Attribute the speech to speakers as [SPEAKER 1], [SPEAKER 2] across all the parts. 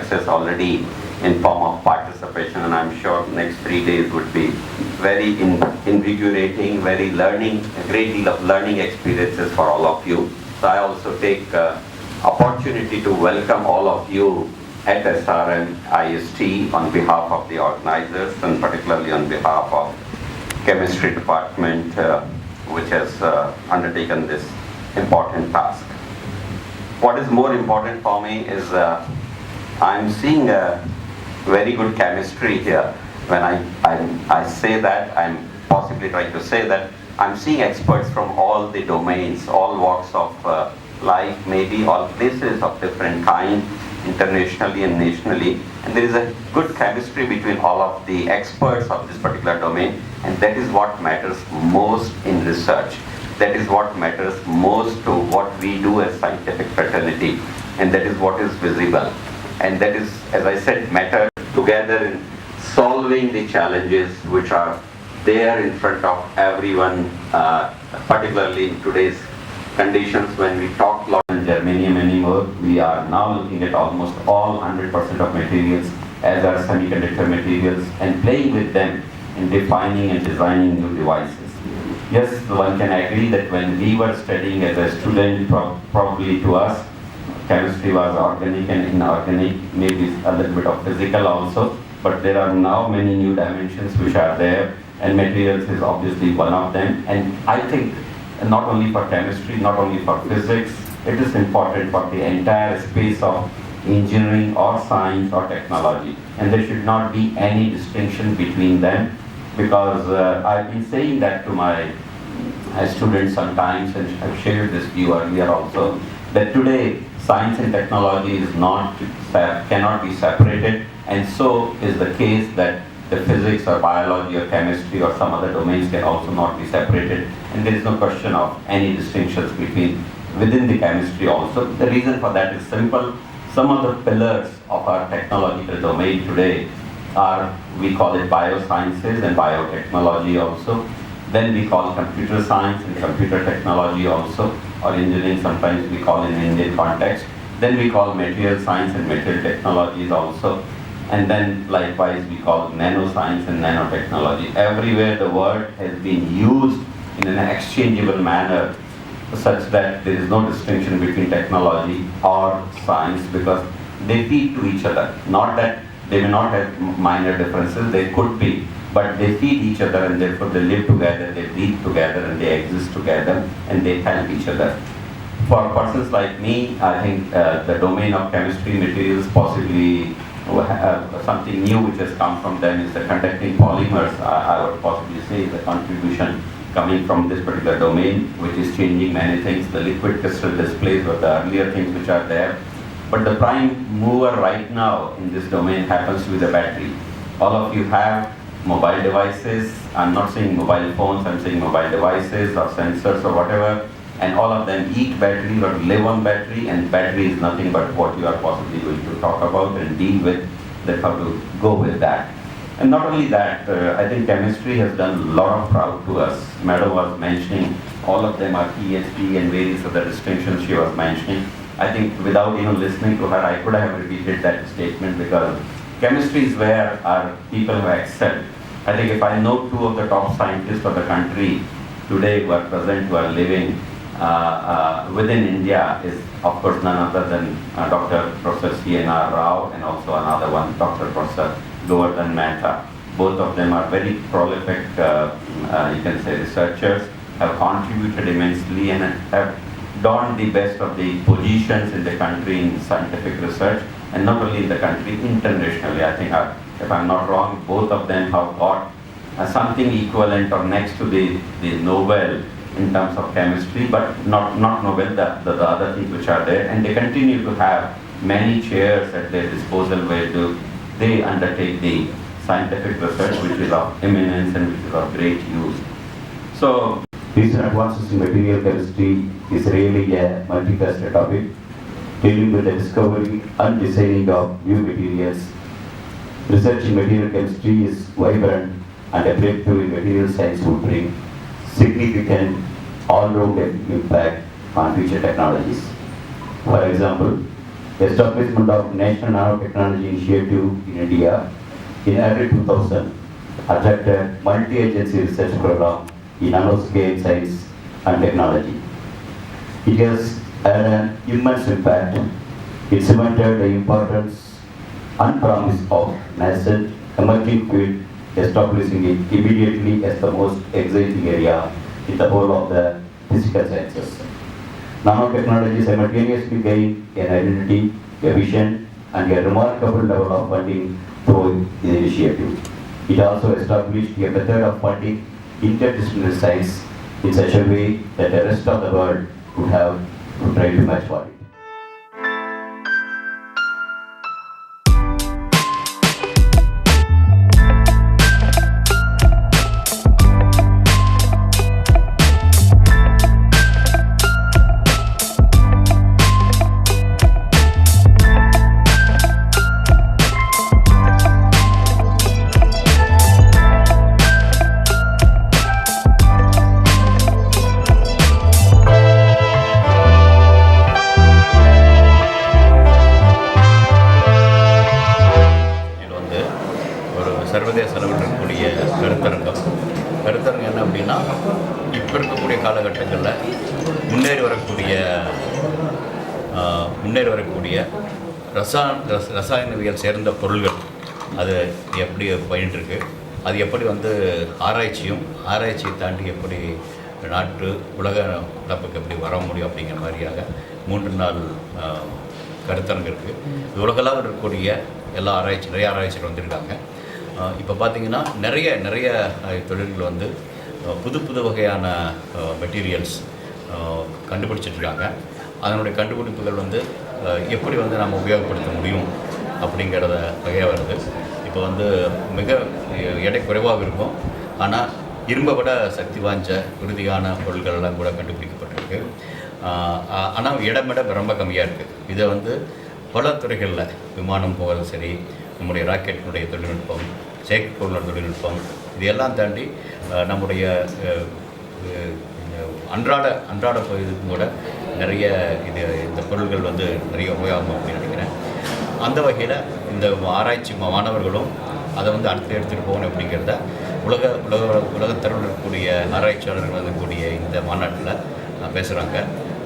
[SPEAKER 1] success already in form of participation, and I'm sure next 3 days would be very invigorating, very learning, a great deal of learning experiences for all of you. So I also take opportunity to welcome all of you at SRM IST on behalf of the organizers and particularly on behalf of Chemistry Department, which has undertaken this important task. What is more important for me is I'm seeing a very good chemistry here. When I say that, I'm possibly trying to say that I'm seeing experts from all the domains, all walks of life, maybe all places of different kind, internationally and nationally, and there is a good chemistry between all of the experts of this particular domain, and that is what matters most in research. That is what matters most to what we do as scientific fraternity, and that is what is visible, and that is, as I said, matter together in solving the challenges which are there in front of everyone, particularly in today's conditions when we talk lot in germanium anymore. We are now looking at almost all 100% of materials as our semiconductor materials and playing with them in defining and designing new devices. Yes, one can agree that when we were studying as a student, probably to us, chemistry was organic and inorganic, maybe a little bit of physical also, but there are now many new dimensions which are there, and materials is obviously one of them. And I think not only for chemistry, not only for physics, it is important for the entire space of engineering or science or technology. And there should not be any distinction between them, because I've been saying that to my students sometimes, and I've shared this view earlier also, that today science and technology is cannot be separated, and so is the case that the physics or biology or chemistry or some other domains can also not be separated, and there is no question of any distinctions within the chemistry also. The reason for that is simple. Some of the pillars of our technological domain today are, we call it biosciences and biotechnology also. Then we call computer science and computer technology also, or engineering sometimes we call in Indian context. Then we call material science and material technologies also. And then likewise we call nanoscience and nanotechnology. Everywhere the word has been used in an exchangeable manner such that there is no distinction between technology or science, because they feed to each other. Not that they may not have minor differences, they could be, but they feed each other, and therefore they live together, they breathe together, and they exist together, and they help each other. For persons like me, I think the domain of chemistry, materials, possibly something new which has come from them is the conducting polymers. I would possibly say the contribution coming from this particular domain, which is changing many things. The liquid crystal displays were the earlier things which are there. But the prime mover right now in this domain happens to be the battery. All of you have mobile devices. I'm not saying mobile phones, I'm saying mobile devices or sensors or whatever. And all of them eat battery or live on battery, and battery is nothing but what you are possibly going to talk about and deal with, that how to go with that. And not only that, I think chemistry has done a lot of proud to us. Madam was mentioning, all of them are PhD and various other distinctions she was mentioning. I think without even listening to her, I could have repeated that statement, because chemistry is where our people have excelled. I think if I know two of the top scientists of the country today who are present, who are living within India, is of course none other than Dr. Professor C.N.R. Rao, and also another one, Dr. Professor Govardhan Mehta. Both of them are very prolific, you can say, researchers, have contributed immensely and have donned the best of the positions in the country in scientific research, and not only in the country, internationally. I think, if I'm not wrong, both of them have got something equivalent or next to the Nobel in terms of chemistry, but not Nobel, the other things which are there, and they continue to have many chairs at their disposal where they undertake the scientific research which is of eminence and which is of great use. So, recent advances in material chemistry is really a multifaceted topic, dealing with the discovery and designing of new materials. Research in material chemistry is vibrant, and a breakthrough in material science would bring significant all-round impact on future technologies. For example,
[SPEAKER 2] establishment of National Nanotechnology Initiative in India in early 2000 attracted multi-agency research program in nanoscale science and technology. It has had an immense impact. It cemented the importance and promise of nascent emerging field, establishing it immediately as the most exciting area in the whole of the physical sciences. Nanotechnology simultaneously gained an identity, a vision, and a remarkable level of funding through the initiative. It also established a method of funding interdisciplinary science in such a way that the rest of the world would have to try to match for it.
[SPEAKER 3] சர்வதேச அளவில் இருக்கக்கூடிய கருத்தரங்கம் என்ன அப்படின்னா, இப்போ இருக்கக்கூடிய காலகட்டங்களில் முன்னேறி வரக்கூடிய ரசாயனவியல் சேர்ந்த பொருள்கள் அது எப்படி பயின்றிருக்கு, அது எப்படி ஆராய்ச்சியை தாண்டி எப்படி நாட்டு உலக நடப்புக்கு எப்படி வர முடியும் அப்படிங்கிற மாதிரியாக 3 நாள் கருத்தரங்கு இருக்குது. உலகளவில் இருக்கக்கூடிய நிறைய ஆராய்ச்சிகள் வந்திருக்காங்க. இப்போ பார்த்திங்கன்னா நிறைய தொழில்கள் புது வகையான மெட்டீரியல்ஸ் கண்டுபிடிச்சிட்ருக்காங்க. அதனுடைய கண்டுபிடிப்புகள் எப்படி நம்ம உபயோகப்படுத்த முடியும் அப்படிங்கிறத வகையாக வருது. இப்போ மிக எடை குறைவாக இருக்கும், ஆனால் இரும்பை விட சக்தி வாய்ந்த உறுதியான பொருட்கள்லாம் கூட கண்டுபிடிக்கப்பட்டிருக்கு. ஆனால் இடமிட ரொம்ப கம்மியாக இருக்குது. இதை பல துறைகளில் விமானம் போகிறது சரி, நம்முடைய ராக்கெட்டினுடைய தொழில்நுட்பம், செயற்கைக்கோள் தொழில்நுட்பம், இதையெல்லாம் தாண்டி நம்முடைய அன்றாட பகுதிக்கும் கூட நிறைய இந்த பொருள்கள் நிறைய உபயோகம் அப்படின்னு நினைக்கிறேன். அந்த வகையில் இந்த ஆராய்ச்சி மாணவர்களும் அதை அடுத்து எடுத்துகிட்டு போகணும் அப்படிங்கிறத உலகத்தரவில் இருக்கக்கூடிய ஆராய்ச்சியாளர்கள் கூடிய இந்த மாநாட்டில் பேசுகிறாங்க.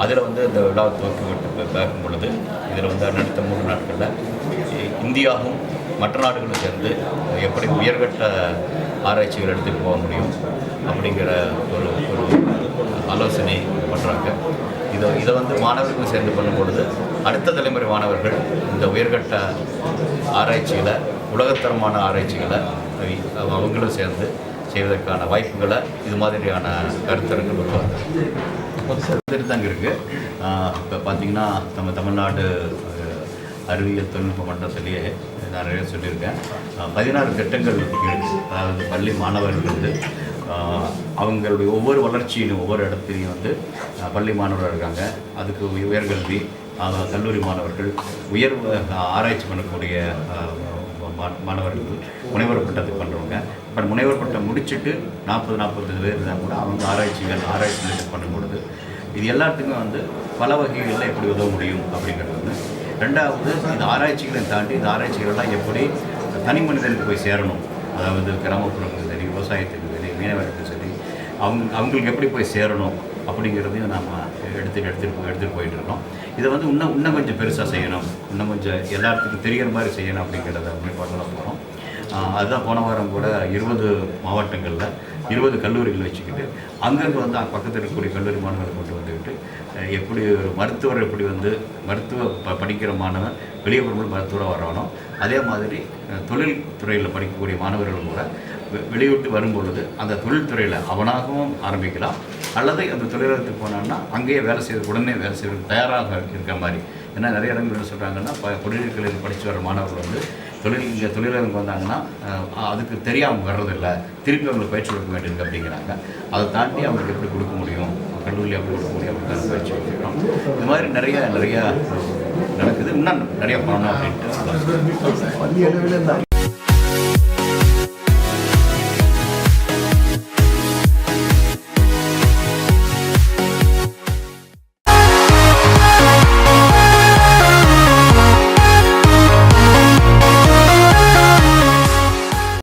[SPEAKER 3] அதில் இந்த விழா துவக்கி விட்டு பார்க்கும் பொழுது இதில் அடுத்த 3 நாட்களில் இந்தியாவும் மற்ற நாடுகளும் சேர்ந்து எப்படி உயர்கட்ட ஆராய்ச்சிகள் எடுத்துகிட்டு போக முடியும் அப்படிங்கிற ஒரு ஆலோசனை பண்ணுறாங்க. இதை மாணவர்கள் சேர்ந்து பண்ணும்பொழுது அடுத்த தலைமுறை மாணவர்கள் இந்த உயர்கட்ட ஆராய்ச்சிகளை, உலகத்தரமான ஆராய்ச்சிகளை அவங்களும் சேர்ந்து செய்வதற்கான வாய்ப்புகளை இது மாதிரியான கருத்தரங்கள் உருவாங்க. தாங்க இருக்குது. இப்போ பார்த்திங்கன்னா நம்ம தமிழ்நாடு அறிவியல் தொழில்நுட்ப மன்றத்திலேயே நான் நிறைய சொல்லியிருக்கேன். 16 திட்டங்கள் இருக்குது. அதாவது பள்ளி மாணவர்கள் அவங்களுடைய ஒவ்வொரு வளர்ச்சியிலும் ஒவ்வொரு இடத்துலையும் பள்ளி மாணவர்கள் இருக்காங்க. அதுக்கு உயர்கல்வி, கல்லூரி மாணவர்கள், ஆராய்ச்சி பண்ணக்கூடிய மாணவர்கள், முனைவர் பட்டத்துக்கு பண்ணுறவங்க. இப்போ முனைவர் பட்டம் முடிச்சுட்டு 40 பேர் இருந்தால் கூட அவங்க ஆராய்ச்சி பண்ணும்பொழுது இது எல்லாத்துக்கும் பல வகைகளில் எப்படி உதவ முடியும் அப்படிங்கிறது. ரெண்டாவது, இந்த ஆராய்ச்சிகளை தாண்டி இந்த ஆராய்ச்சிகள்லாம் எப்படி தனி மனிதனுக்கு போய் சேரணும், அதாவது கிராமப்புறங்களுக்கு சரி, விவசாயத்துக்கு சரி, மீனவர்களுக்கு சரி, அவங்களுக்கு எப்படி போய் சேரணும் அப்படிங்கிறதையும் நாம் எடுத்துகிட்டு போயிட்டுருக்கோம். இதை இன்னும் கொஞ்சம் பெருசாக செய்யணும், இன்னும் கொஞ்சம் எல்லாத்துக்கும் தெரிகிற மாதிரி செய்யணும் அப்படிங்கிறத முன்னேற்பாடுல போகிறோம். அதுதான் போன வாரம் கூட 20 மாவட்டங்களில் 20 கல்லூரிகள் வச்சுக்கிட்டு அங்கேருந்து பக்கத்தில் இருக்கக்கூடிய கல்லூரி மாணவர்களை கொண்டு வந்துக்கிட்டு எப்படி ஒரு மருத்துவர் எப்படி மருத்துவ படிக்கிற மாணவன் வெளியே வரும்போது மருத்துவராக வரணும், அதே மாதிரி தொழில்துறையில் படிக்கக்கூடிய மாணவர்களும் கூட வெளியிட்டு வரும்பொழுது அந்த தொழில்துறையில் அவனாகவும் ஆரம்பிக்கலாம், அல்லது அந்த தொழிலகத்துக்கு போனான்னா அங்கேயே உடனே வேலை செய்வது தயாராக இருக்கிற மாதிரி. ஏன்னா நிறைய இடங்கள் என்ன சொல்கிறாங்கன்னா, பொறியியல் படித்து வர மாணவர்கள் இங்கே தொழிலகம் வந்தாங்கன்னா அதுக்கு தெரியாமல் வர்றதில்லை, திருப்பி அவங்களுக்கு பயிற்சி கொடுக்க வேண்டியிருக்கு அப்படிங்கிறாங்க. அதை தாண்டி அவங்களுக்கு எப்படி கொடுக்க முடியும், கல்லூரியில் எப்படி கொடுக்க முடியும் அப்படின்னு பயிற்சி கொடுக்குறோம். இது மாதிரி நிறையா நடக்குது. இன்னும் நிறைய பண்ணணும் அப்படின்ட்டு